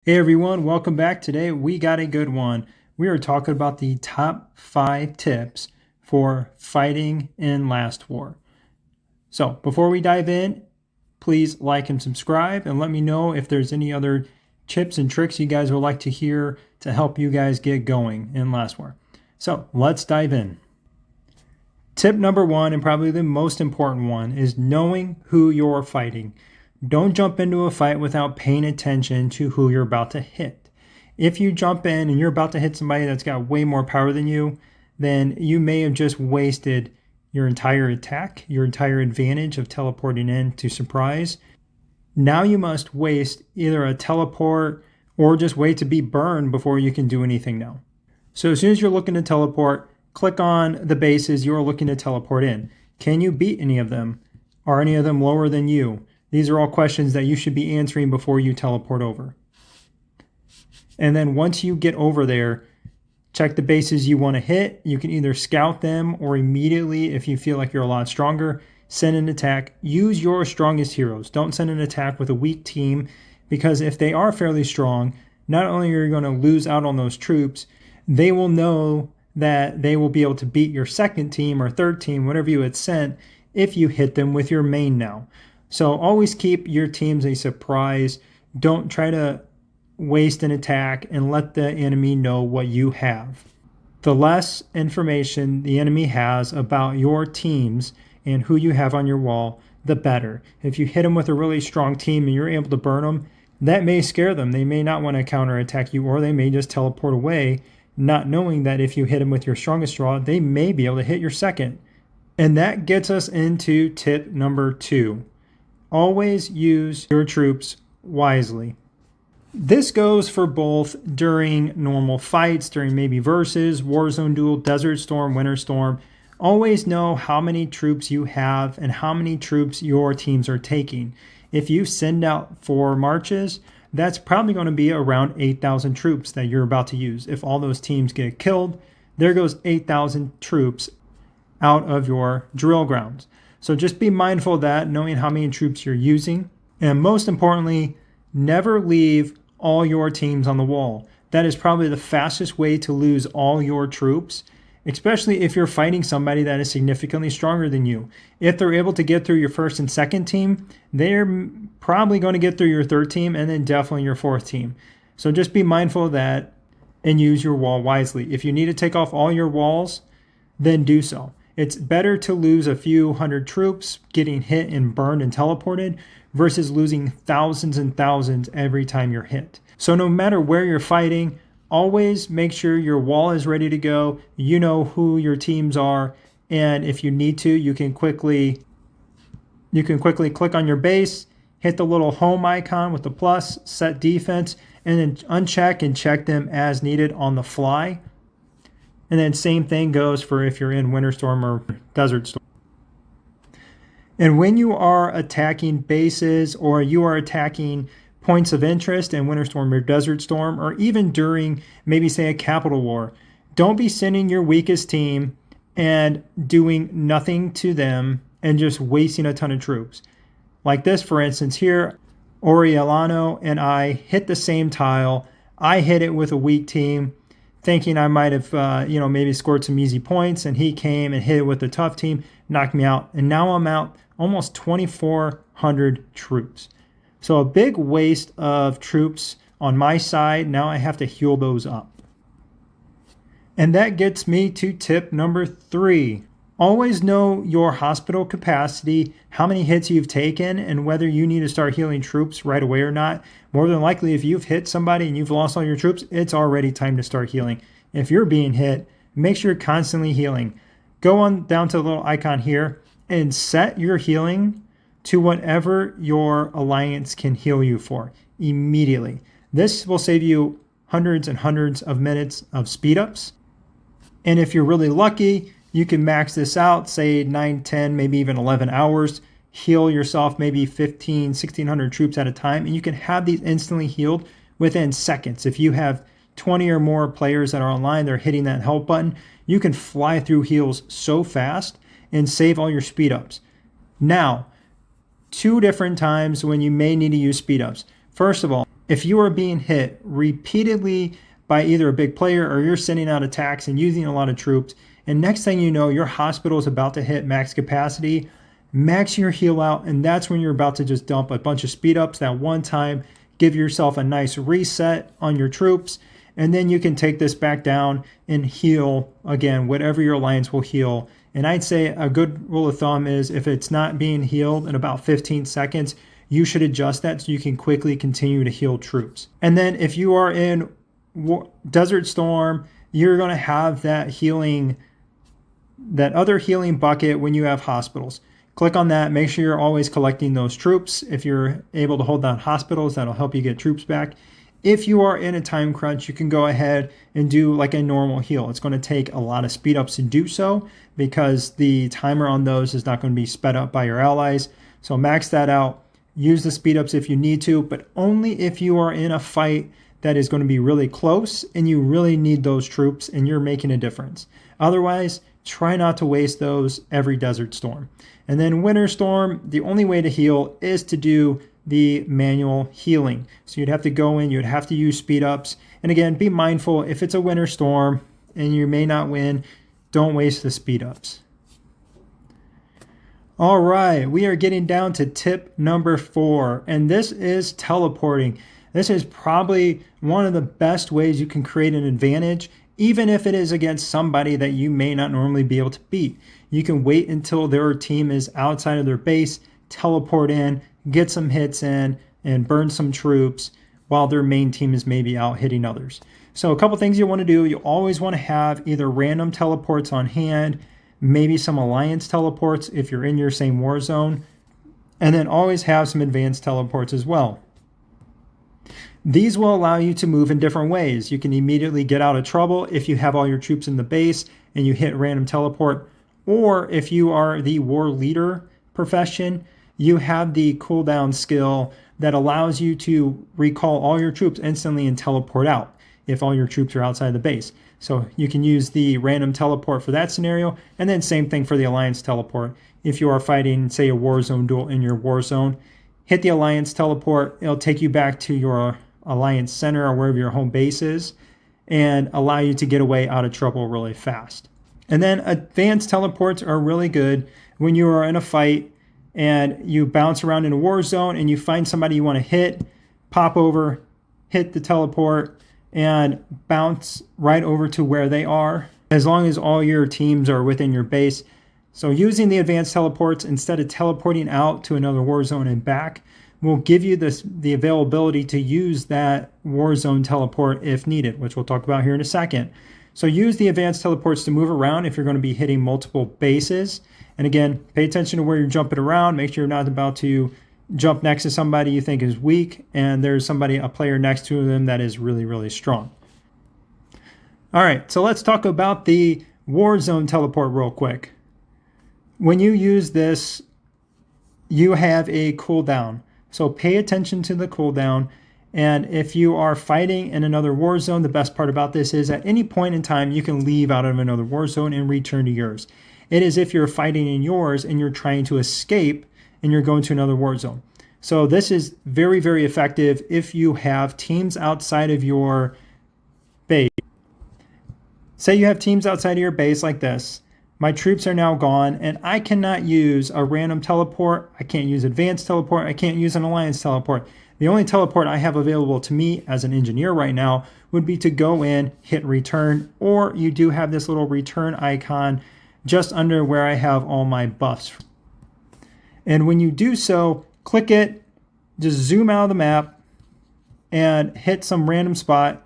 Hey everyone, welcome back. Today we got a good one. We are talking about the top 5 tips for fighting in Last War. So before we dive in, please like and subscribe and let me know if there's any other tips and tricks you guys would like to hear to help you guys get going in Last War. So let's dive in. Tip number 1, and probably the most important one, is knowing who you're fighting. Don't jump into a fight without paying attention to who you're about to hit. If you jump in and you're about to hit somebody that's got way more power than you, then you may have just wasted your entire attack, your entire advantage of teleporting in to surprise. Now you must waste either a teleport or just wait to be burned before you can do anything now. So as soon as you're looking to teleport, click on the bases you're looking to teleport in. Can you beat any of them? Are any of them lower than you? These are all questions that you should be answering before you teleport over. And then once you get over there, check the bases you want to hit. You can either scout them or immediately, if you feel like you're a lot stronger, send an attack. Use your strongest heroes. Don't send an attack with a weak team, because if they are fairly strong, not only are you going to lose out on those troops, they will know that they will be able to beat your second team or third team, whatever you had sent, if you hit them with your main now. So always keep your teams a surprise. Don't try to waste an attack and let the enemy know what you have. The less information the enemy has about your teams and who you have on your wall, the better. If you hit them with a really strong team and you're able to burn them, that may scare them. They may not want to counterattack you, or they may just teleport away, not knowing that if you hit them with your strongest draw, they may be able to hit your second. And that gets us into tip number 2. Always use your troops wisely. This goes for both during normal fights, during maybe versus, Warzone Duel, Desert Storm, Winter Storm. Always know how many troops you have and how many troops your teams are taking. If you send out 4 marches, that's probably going to be around 8,000 troops that you're about to use. If all those teams get killed, there goes 8,000 troops out of your drill grounds. So just be mindful of that, knowing how many troops you're using. And most importantly, never leave all your teams on the wall. That is probably the fastest way to lose all your troops, especially if you're fighting somebody that is significantly stronger than you. If they're able to get through your first and second team, they're probably going to get through your third team and then definitely your fourth team. So just be mindful of that and use your wall wisely. If you need to take off all your walls, then do so. It's better to lose a few hundred troops getting hit and burned and teleported versus losing thousands and thousands every time you're hit. So no matter where you're fighting, always make sure your wall is ready to go. You know who your teams are, and if you need to, you can quickly click on your base, hit the little home icon with the plus, set defense, and then uncheck and check them as needed on the fly. And then same thing goes for if you're in Winter Storm or Desert Storm. And when you are attacking bases or you are attacking points of interest in Winter Storm or Desert Storm, or even during maybe say a capital war, don't be sending your weakest team and doing nothing to them and just wasting a ton of troops. Like this, for instance, here, Oriolano and I hit the same tile. I hit it with a weak team, thinking I might have, maybe scored some easy points, and he came and hit it with a tough team, knocked me out, and now I'm out almost 2,400 troops. So a big waste of troops on my side. Now I have to heal those up. And that gets me to tip number 3. Always know your hospital capacity, how many hits you've taken, and whether you need to start healing troops right away or not. More than likely, if you've hit somebody and you've lost all your troops, it's already time to start healing. If you're being hit, make sure you're constantly healing. Go on down to the little icon here and set your healing to whatever your alliance can heal you for immediately. This will save you hundreds and hundreds of minutes of speed ups. And if you're really lucky, you can max this out, say 9, 10, maybe even 11 hours. Heal yourself maybe 1,500, 1,600 troops at a time, and you can have these instantly healed within seconds. If you have 20 or more players that are online, they're hitting that help button, you can fly through heals so fast and save all your speed ups. Now, 2 different times when you may need to use speed ups. First of all, If you are being hit repeatedly by either a big player or you're sending out attacks and using a lot of troops, and next thing you know, your hospital is about to hit max capacity, max your heal out, and that's when you're about to just dump a bunch of speed ups that one time, give yourself a nice reset on your troops, and then you can take this back down and heal again, whatever your alliance will heal. And I'd say a good rule of thumb is if it's not being healed in about 15 seconds, you should adjust that so you can quickly continue to heal troops. And then if you are in Desert Storm, you're going to have that healing, that other healing bucket when you have hospitals. Click on that. Make sure you're always collecting those troops. If you're able to hold down hospitals, that'll help you get troops back. If you are in a time crunch, you can go ahead and do like a normal heal. It's going to take a lot of speed ups to do so because the timer on those is not going to be sped up by your allies. So max that out. Use the speed ups if you need to, but only if you are in a fight that is going to be really close and you really need those troops and you're making a difference. Otherwise, try not to waste those every Desert Storm. And then Winter Storm, the only way to heal is to do the manual healing. So you'd have to go in, you'd have to use speed ups. And again, be mindful if it's a Winter Storm and you may not win, don't waste the speed ups. All right, we are getting down to tip number 4, and this is teleporting. This is probably one of the best ways you can create an advantage, even if it is against somebody that you may not normally be able to beat. You can wait until their team is outside of their base, teleport in, get some hits in, and burn some troops while their main team is maybe out hitting others. So a couple things you want to do, you always want to have either random teleports on hand, maybe some alliance teleports if you're in your same war zone, and then always have some advanced teleports as well. These will allow you to move in different ways. You can immediately get out of trouble if you have all your troops in the base and you hit random teleport, or if you are the war leader profession, you have the cooldown skill that allows you to recall all your troops instantly and teleport out if all your troops are outside the base. So you can use the random teleport for that scenario, and then same thing for the alliance teleport. If you are fighting, say, a war zone duel in your war zone, hit the alliance teleport. It'll take you back to your alliance center or wherever your home base is and allow you to get away out of trouble really fast. And then advanced teleports are really good when you are in a fight and you bounce around in a war zone and you find somebody you want to hit, pop over, hit the teleport, and bounce right over to where they are, as long as all your teams are within your base. So using the advanced teleports instead of teleporting out to another war zone and back will give you the availability to use that war zone teleport if needed, which we'll talk about here in a second. So use the advanced teleports to move around if you're going to be hitting multiple bases. And again, pay attention to where you're jumping around. Make sure you're not about to jump next to somebody you think is weak and there's a player next to them that is really, really strong. All right, so let's talk about the war zone teleport real quick. When you use this, you have a cooldown. So pay attention to the cooldown. And if you are fighting in another war zone, the best part about this is at any point in time, you can leave out of another war zone and return to yours. It is if you're fighting in yours and you're trying to escape and you're going to another war zone. So this is very, very effective if you have teams outside of your base. Say you have teams outside of your base like this. My troops are now gone and I cannot use a random teleport. I can't use advanced teleport. I can't use an alliance teleport. The only teleport I have available to me as an engineer right now would be to go in, hit return, or you do have this little return icon just under where I have all my buffs. And when you do so, click it, just zoom out of the map and hit some random spot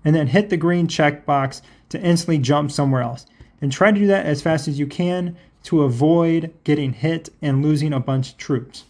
and then hit the green checkbox to instantly jump somewhere else. And try to do that as fast as you can to avoid getting hit and losing a bunch of troops.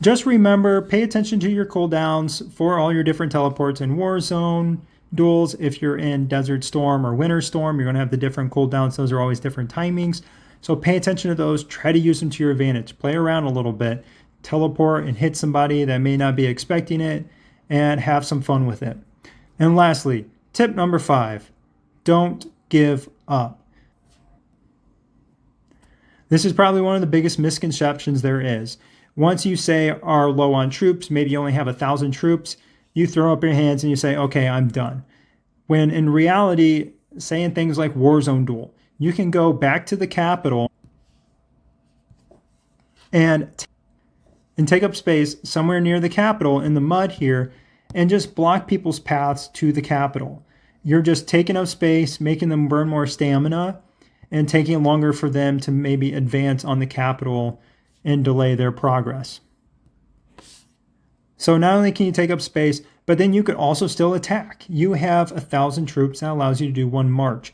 Just remember, pay attention to your cooldowns for all your different teleports in Warzone duels. If you're in Desert Storm or Winter Storm, you're going to have the different cooldowns. Those are always different timings. So pay attention to those. Try to use them to your advantage. Play around a little bit. Teleport and hit somebody that may not be expecting it and have some fun with it. And lastly, tip number 5, don't give up. This is probably one of the biggest misconceptions there is. Once you say are low on troops, maybe you only have 1,000 troops, you throw up your hands and you say, okay, I'm done. When in reality, saying things like Warzone Duel, you can go back to the capital and take up space somewhere near the capital in the mud here and just block people's paths to the capital. You're just taking up space, making them burn more stamina, and taking longer for them to maybe advance on the capital and delay their progress. So not only can you take up space, but then you could also still attack. You have 1,000 troops, that allows you to do one march.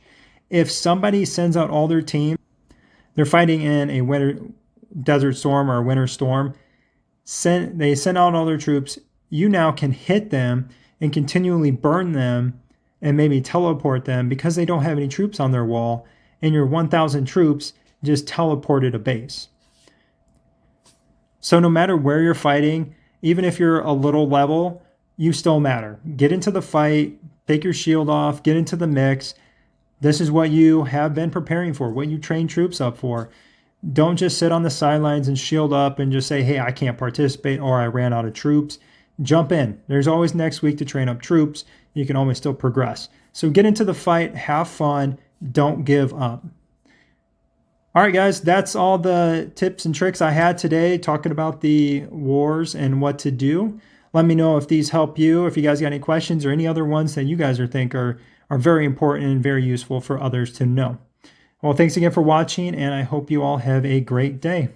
If somebody sends out all their team, they're fighting in a winter desert storm or a winter storm, they send out all their troops, you now can hit them and continually burn them and maybe teleport them because they don't have any troops on their wall, and your 1,000 troops just teleported a base. So no matter where you're fighting, even if you're a little level, you still matter. Get into the fight, take your shield off, get into the mix. This is what you have been preparing for, what you train troops up for. Don't just sit on the sidelines and shield up and just say, hey, I can't participate or I ran out of troops. Jump in. There's always next week to train up troops. You can always still progress. So get into the fight, have fun, don't give up. All right, guys, that's all the tips and tricks I had today talking about the wars and what to do. Let me know if these help you, if you guys got any questions or any other ones that you guys think are very important and very useful for others to know. Well, thanks again for watching, and I hope you all have a great day.